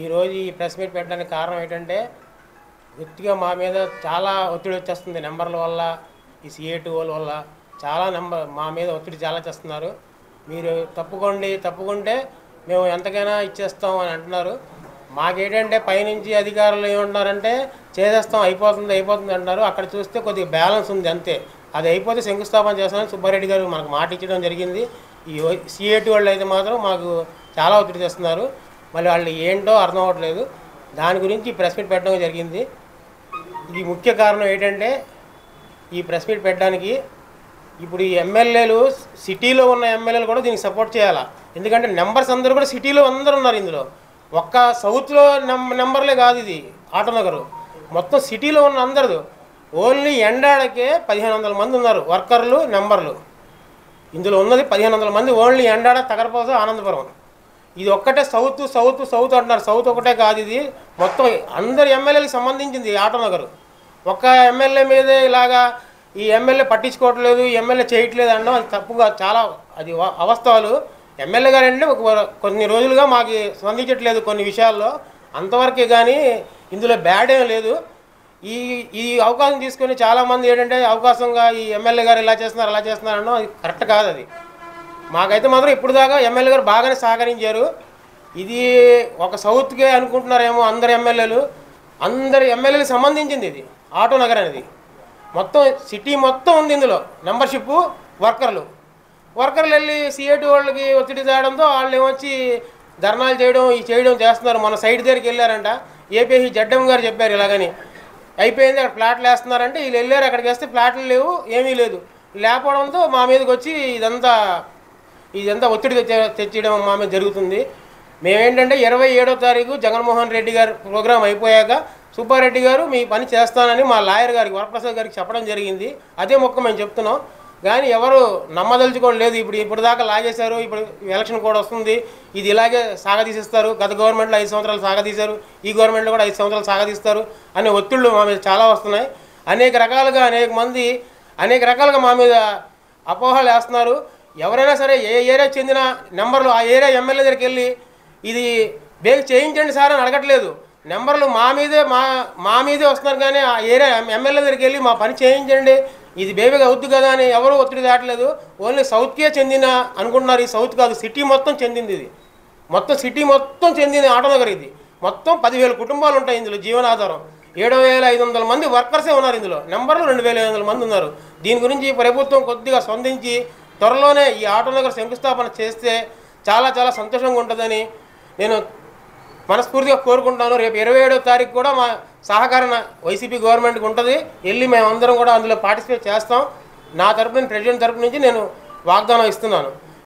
ఈరోజు ఈ press meet పెట్టడానికి కారణం ఏంటంటే వ్యక్తిగా మా మీద చాలా ఒత్తిడి వచ్చేస్తుంది. నెంబర్ల వల్ల, ఈ CA2 వల్ల చాలా మా మీద ఒత్తిడి చాలా చేస్తున్నారు. మీరు తప్పుకుంటే మేము ఎంతకైనా ఇచ్చేస్తాం అని అంటున్నారు. మాకేంటంటే పైనుంచి అధికారులు ఏమంటున్నారంటే చేసేస్తాం, అయిపోతుంది అంటున్నారు. అక్కడ చూస్తే కొద్దిగా బ్యాలెన్స్ ఉంది అంతే. అది అయిపోతే శంకుస్థాపన చేస్తామని సుబ్బారెడ్డి గారు మనకు మాట ఇచ్చడం జరిగింది. ఈ CA2 వాళ్ళు అయితే మాత్రం మాకు చాలా ఒత్తిడి చేస్తున్నారు. మళ్ళీ వాళ్ళు ఏంటో అర్థం అవ్వట్లేదు. దాని గురించి ప్రెస్ మీట్ పెట్టడం జరిగింది. ఇది ముఖ్య కారణం ఏంటంటే ఈ ప్రెస్ మీట్ పెట్టడానికి ఇప్పుడు ఈ ఎమ్మెల్యేలు, సిటీలో ఉన్న ఎమ్మెల్యేలు కూడా దీనికి సపోర్ట్ చేయాలా. ఎందుకంటే నెంబర్స్ అందరూ కూడా సిటీలో అందరూ ఉన్నారు. ఇందులో ఒక్క సౌత్లో నెంబర్లే కాదు, ఇది ఆటోనగరు మొత్తం సిటీలో ఉన్న అందరూ. ఓన్లీ ఎండాడకే 1500 మంది ఉన్నారు వర్కర్లు, నెంబర్లు. ఇందులో ఉన్నది 1500 మంది ఓన్లీ ఎండాడ, తగరపోస, ఆనందపురం. ఇది ఒక్కటే సౌత్ అంటున్నారు. సౌత్ ఒకటే కాదు, ఇది మొత్తం అందరు ఎమ్మెల్యేలకు సంబంధించింది ఆటోనగరు. ఒక్క ఎమ్మెల్యే మీదే ఇలాగా ఈ ఎమ్మెల్యే పట్టించుకోవట్లేదు, ఈ ఎమ్మెల్యే చేయట్లేదు అనడం అది తప్పుగా, చాలా అది అవాస్తవాలు. ఎమ్మెల్యే గారు అంటే కొన్ని రోజులుగా మాకు స్పందించట్లేదు కొన్ని విషయాల్లో, అంతవరకే కానీ ఇందులో బ్యాడ్ ఏం లేదు. ఈ అవకాశం తీసుకొని చాలామంది ఏంటంటే అవకాశంగా ఈ ఎమ్మెల్యే గారు ఇలా చేస్తున్నారు అలా చేస్తున్నారు అనడం అది కరెక్ట్ కాదు. అది మాకైతే మాత్రం ఇప్పుడు దాకా ఎమ్మెల్యే గారు బాగానే సహకరించారు. ఇది ఒక సౌత్కే అనుకుంటున్నారేమో అందరు ఎమ్మెల్యేలకు సంబంధించింది ఇది ఆటోనగర్ అనేది. మొత్తం సిటీ మొత్తం ఉంది ఇందులో. మెంబర్షిప్, వర్కర్లు వెళ్ళి CA2 వాళ్ళకి ఒత్తిడి తేయడంతో వాళ్ళు ఏమొచ్చి ధర్నాలు చేయడం చేస్తున్నారు. మన సైట్ దగ్గరికి వెళ్ళారంట. ఏపీహెచ్ జడ్ఎం గారు చెప్పారు ఇలాగని. అయిపోయింది, అక్కడ ప్లాట్లు వేస్తున్నారంటే వీళ్ళు వెళ్ళారు. అక్కడికి వేస్తే ప్లాట్లు లేవు, ఏమీ లేదు. లేకపోవడంతో మా మీదకి వచ్చి ఇదంతా ఒత్తిడి తెచ్చడం మా మీద జరుగుతుంది. మేమేంటంటే 27వ తారీఖు జగన్మోహన్ రెడ్డి గారు ప్రోగ్రాం అయిపోయాక సుబ్బారెడ్డి గారు మీ పని చేస్తానని మా లాయర్ గారికి, వరప్రసాద్ గారికి చెప్పడం జరిగింది. అదే మొక్క మేము చెప్తున్నాం. కానీ ఎవరు నమ్మదలుచుకోవడం లేదు. ఇప్పుడు దాకా లాగేశారు. ఇప్పుడు ఎలక్షన్ కూడా వస్తుంది, ఇది ఇలాగే సాగదీసిస్తారు. గత గవర్నమెంట్లో 5 సంవత్సరాలు సాగదీశారు, ఈ గవర్నమెంట్లో కూడా 5 సంవత్సరాలు సాగదీస్తారు అనే ఒత్తిళ్ళు మా మీద చాలా వస్తున్నాయి. అనేక రకాలుగా మా మీద అపోహలు వేస్తున్నారు. ఎవరైనా సరే ఏ ఏరియా చెందిన నెంబర్లు ఆ ఏరియా ఎమ్మెల్యే దగ్గరికి వెళ్ళి ఇది బేగ చేయించండి సార్ అని అడగట్లేదు. నెంబర్లు మా మీదే వస్తున్నారు. కానీ ఆ ఏరియా ఎమ్మెల్యే దగ్గరికి వెళ్ళి మా పని చేయించండి, ఇది బేబీగా అవుద్దు కదా అని ఎవరు ఒత్తిడి దాటలేదు. ఓన్లీ సౌత్కే చెందిన అనుకుంటున్నారు. ఈ సౌత్ కాదు, సిటీ మొత్తం చెందింది. ఇది మొత్తం సిటీ మొత్తం చెందింది ఆటోనగర్. ఇది మొత్తం 10,000 కుటుంబాలు ఉంటాయి ఇందులో. జీవనాధారం 7,500 మంది వర్కర్సే ఉన్నారు ఇందులో. నెంబర్లు 2,500 మంది ఉన్నారు. దీని గురించి ప్రభుత్వం కొద్దిగా స్పందించి త్వరలోనే ఈ ఆటోనగర్ శంకుస్థాపన చేస్తే చాలా చాలా సంతోషంగా ఉంటుందని నేను మనస్ఫూర్తిగా కోరుకుంటాను. రేపు 27వ తారీఖు కూడా మా సహకారం వైసీపీ గవర్నమెంట్కి ఉంటుంది. వెళ్ళి మేమందరం కూడా అందులో పార్టిసిపేట్ చేస్తాం. నా తరపు నుంచి, ప్రెసిడెంట్ తరపు నుంచి నేను వాగ్దానం ఇస్తున్నాను.